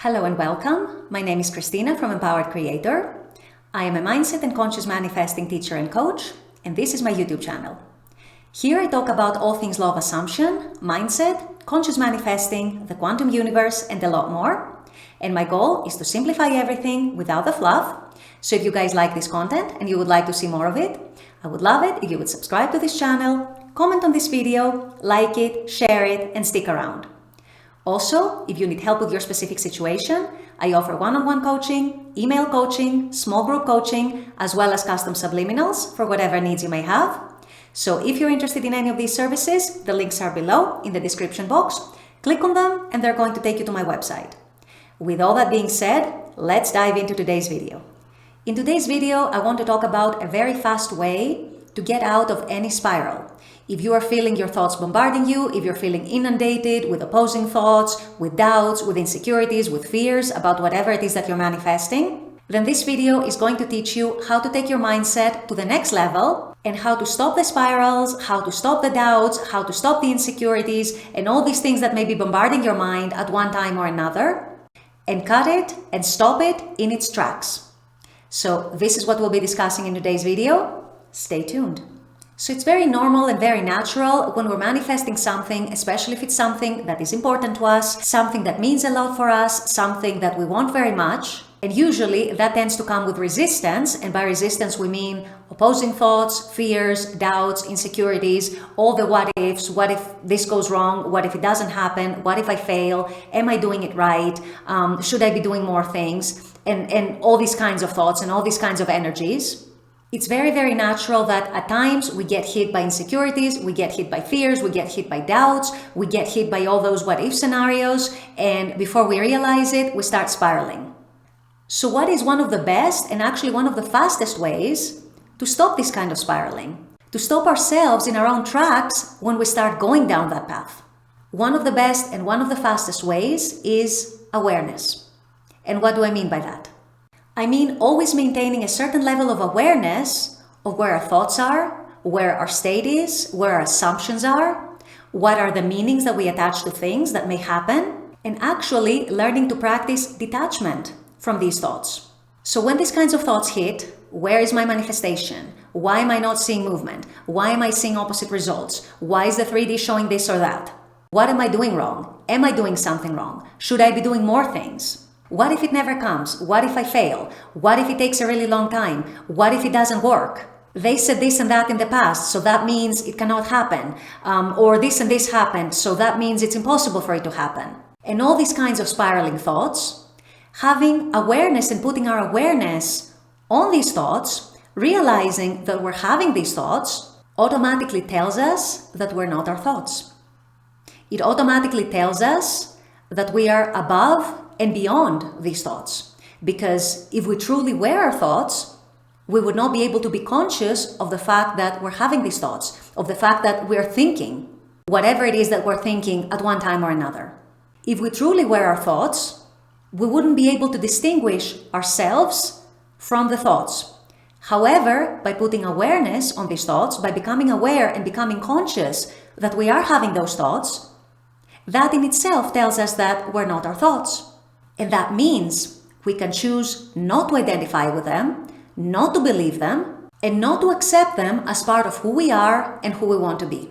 Hello and welcome. My name is Christina from Empowered Creator. I am a mindset and conscious manifesting teacher and coach, and this is my YouTube channel. Here I talk about all things law of assumption, mindset, conscious manifesting, the quantum universe, and a lot more. And my goal is to simplify everything without the fluff. So if you guys like this content and you would like to see more of it, I would love it if you would subscribe to this channel, comment on this video, like it, share it, and stick around. Also, if you need help with your specific situation, I offer one-on-one coaching, email coaching, small group coaching, as well as custom subliminals for whatever needs you may have. So if you're interested in any of these services, the links are below in the description box. Click on them and they're going to take you to my website. With all that being said, let's dive into today's video. In today's video, I want to talk about a very fast way to get out of any spiral. If you are feeling your thoughts bombarding you, if you're feeling inundated with opposing thoughts, with doubts, with insecurities, with fears about whatever it is that you're manifesting, then this video is going to teach you how to take your mindset to the next level and how to stop the spirals, how to stop the doubts, how to stop the insecurities, and all these things that may be bombarding your mind at one time or another, and cut it and stop it in its tracks. So this is what we'll be discussing in today's video. Stay tuned. So it's very normal and very natural when we're manifesting something, especially if it's something that is important to us, something that means a lot for us, something that we want very much. And usually that tends to come with resistance. And by resistance, we mean opposing thoughts, fears, doubts, insecurities, all the what ifs. What if this goes wrong? What if it doesn't happen? What if I fail? Am I doing it right? Should I be doing more things? And all these kinds of thoughts and all these kinds of energies. It's very, very natural that at times we get hit by insecurities, we get hit by fears, we get hit by doubts, we get hit by all those what-if scenarios, and before we realize it, we start spiraling. So what is one of the best and actually one of the fastest ways to stop this kind of spiraling? To stop ourselves in our own tracks when we start going down that path? One of the best and one of the fastest ways is awareness. And what do I mean by that? I mean always maintaining a certain level of awareness of where our thoughts are, where our state is, where our assumptions are, what are the meanings that we attach to things that may happen, and actually learning to practice detachment from these thoughts. So when these kinds of thoughts hit, where is my manifestation? Why am I not seeing movement? Why am I seeing opposite results? Why is the 3D showing this or that? What am I doing wrong? Am I doing something wrong? Should I be doing more things? What if it never comes? What if I fail? What if it takes a really long time? What if it doesn't work? They said this and that in the past, so that means it cannot happen. Or this and this happened, so that means it's impossible for it to happen. And all these kinds of spiraling thoughts, having awareness and putting our awareness on these thoughts, realizing that we're having these thoughts, automatically tells us that we're not our thoughts. It automatically tells us that we are above and beyond these thoughts. Because if we truly were our thoughts, we would not be able to be conscious of the fact that we're having these thoughts, of the fact that we're thinking whatever it is that we're thinking at one time or another. If we truly were our thoughts, we wouldn't be able to distinguish ourselves from the thoughts. However, by putting awareness on these thoughts, by becoming aware and becoming conscious that we are having those thoughts, that in itself tells us that we're not our thoughts. And that means we can choose not to identify with them, not to believe them, and not to accept them as part of who we are and who we want to be.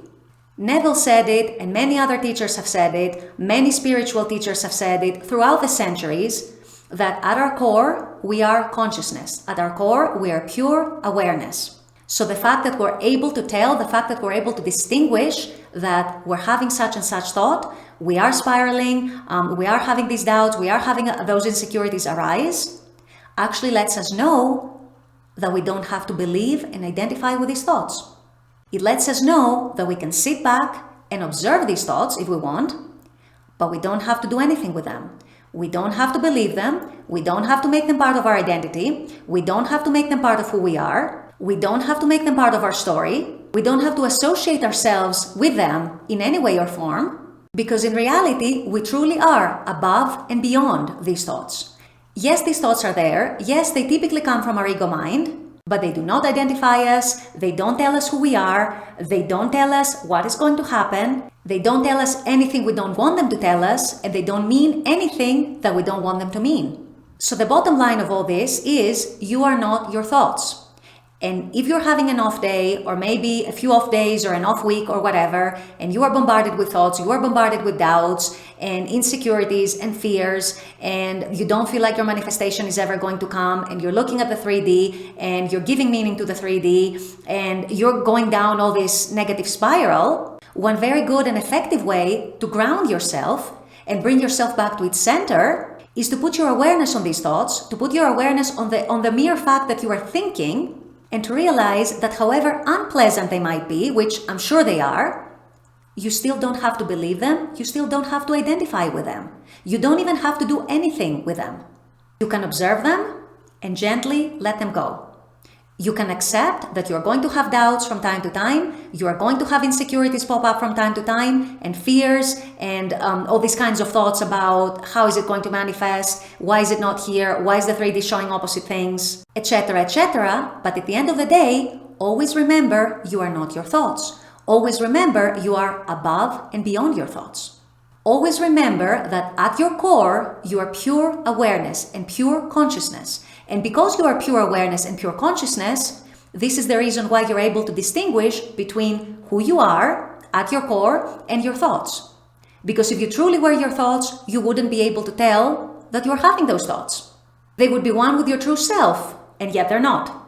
Neville said it, and many other teachers have said it, many spiritual teachers have said it throughout the centuries, that at our core, we are consciousness. At our core, we are pure awareness. So the fact that we're able to tell, the fact that we're able to distinguish that we're having such and such thought, we are spiraling, we are having these doubts, we are having those insecurities arise, actually lets us know that we don't have to believe and identify with these thoughts. It lets us know that we can sit back and observe these thoughts if we want, but we don't have to do anything with them. We don't have to believe them. We don't have to make them part of our identity. We don't have to make them part of who we are. We don't have to make them part of our story. We don't have to associate ourselves with them in any way or form, because in reality, we truly are above and beyond these thoughts. Yes, these thoughts are there. Yes, they typically come from our ego mind, but they do not identify us, they don't tell us who we are, they don't tell us what is going to happen, they don't tell us anything we don't want them to tell us, and they don't mean anything that we don't want them to mean. So the bottom line of all this is you are not your thoughts. And if you're having an off day, or maybe a few off days or an off week or whatever, and you are bombarded with thoughts, you are bombarded with doubts and insecurities and fears, and you don't feel like your manifestation is ever going to come, and you're looking at the 3D and you're giving meaning to the 3D, and you're going down all this negative spiral, one very good and effective way to ground yourself and bring yourself back to its center is to put your awareness on these thoughts, to put your awareness on the mere fact that you are thinking, and to realize that however unpleasant they might be, which I'm sure they are, you still don't have to believe them, you still don't have to identify with them. You don't even have to do anything with them. You can observe them and gently let them go. You can accept that you're going to have doubts from time to time, you are going to have insecurities pop up from time to time, and fears, and all these kinds of thoughts about how is it going to manifest, why is it not here, why is the 3D showing opposite things, etc., etc. But at the end of the day, always remember you are not your thoughts. Always remember you are above and beyond your thoughts. Always remember that at your core, you are pure awareness and pure consciousness. And because you are pure awareness and pure consciousness, this is the reason why you're able to distinguish between who you are at your core and your thoughts. Because if you truly were your thoughts, you wouldn't be able to tell that you're having those thoughts. They would be one with your true self, and yet they're not.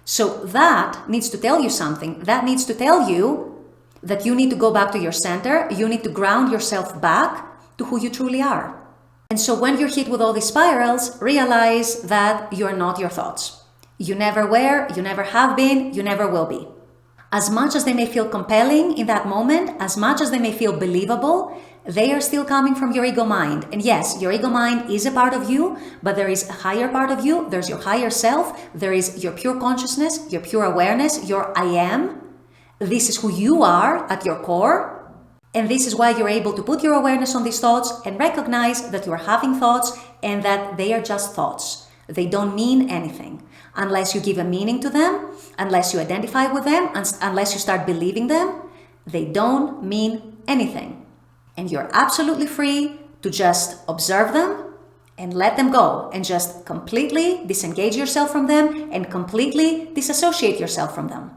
So that needs to tell you something. That needs to tell you that you need to go back to your center. You need to ground yourself back to who you truly are. And so when you're hit with all these spirals, realize that you're not your thoughts. You never were, you never have been, you never will be. As much as they may feel compelling in that moment, as much as they may feel believable, they are still coming from your ego mind. And yes, your ego mind is a part of you, but there is a higher part of you. There's your higher self. There is your pure consciousness, your pure awareness, your I am. This is who you are at your core. And this is why you're able to put your awareness on these thoughts and recognize that you're having thoughts and that they are just thoughts. They don't mean anything. Unless you give a meaning to them, unless you identify with them, unless you start believing them, they don't mean anything. And you're absolutely free to just observe them and let them go and just completely disengage yourself from them and completely disassociate yourself from them.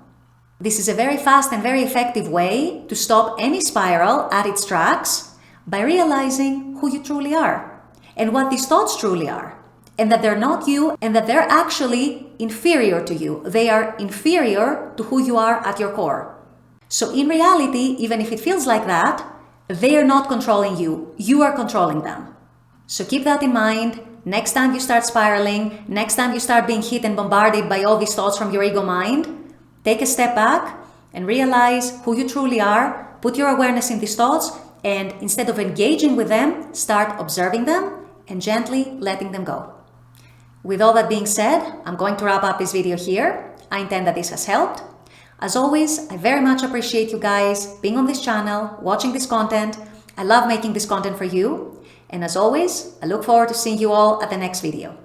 This is a very fast and very effective way to stop any spiral at its tracks by realizing who you truly are and what these thoughts truly are, and that they're not you and that they're actually inferior to you. They are inferior to who you are at your core. So in reality, even if it feels like that, they are not controlling you. You are controlling them. So keep that in mind. Next time you start spiraling, next time you start being hit and bombarded by all these thoughts from your ego mind, take a step back and realize who you truly are, put your awareness in these thoughts, and instead of engaging with them, start observing them and gently letting them go. With all that being said, I'm going to wrap up this video here. I intend that this has helped. As always, I very much appreciate you guys being on this channel, watching this content. I love making this content for you. And as always, I look forward to seeing you all at the next video.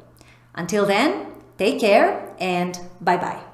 Until then, take care and bye-bye.